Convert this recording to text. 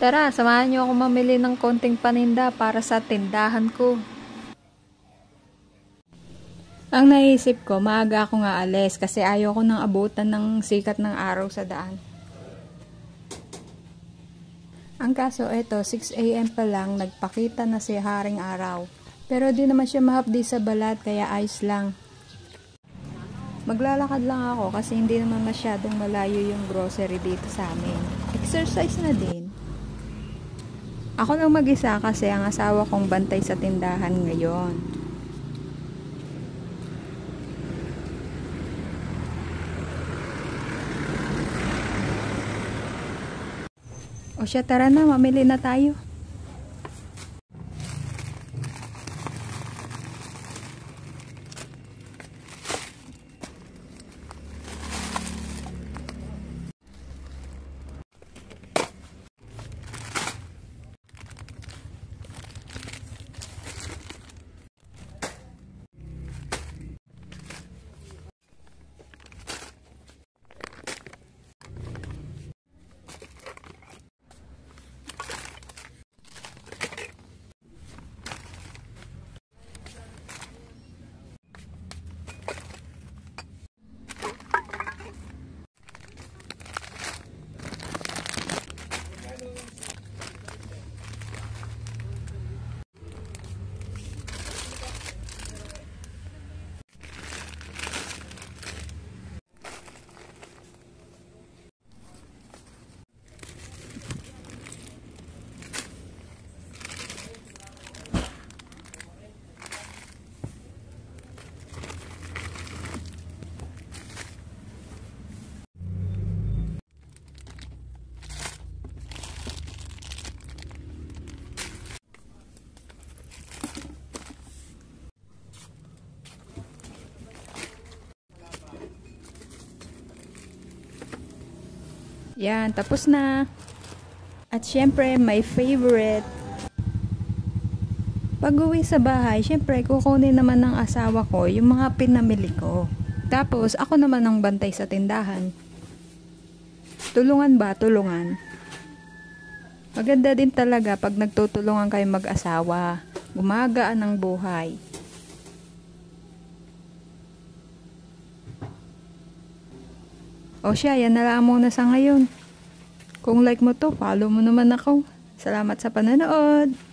Tara, samahan niyo ako mamili ng konting paninda para sa tindahan ko. Ang naisip ko, maaga ako nga alis kasi ayaw ko nang abutan ng sikat ng araw sa daan. Ang kaso eto, 6 AM pa lang nagpakita na si Haring Araw. Pero di naman siya mahapdi sa balat kaya ayos lang. Maglalakad lang ako kasi hindi naman masyadong malayo yung grocery dito sa amin. Exercise na din. Ako lang mag-isa kasi ang asawa kong bantay sa tindahan ngayon. O siya, tara na, mamili na tayo. Yan, tapos na. At syempre, my favorite. Pag-uwi sa bahay, syempre, kukunin naman ng asawa ko yung mga pinamili ko. Tapos, ako naman ang bantay sa tindahan. Tulungan ba? Tulungan. Maganda din talaga pag nagtutulungan kayo mag-asawa. Gumagaan ang buhay. O siya, yan na lang muna sa ngayon. Kung like mo to, follow mo naman ako. Salamat sa panonood!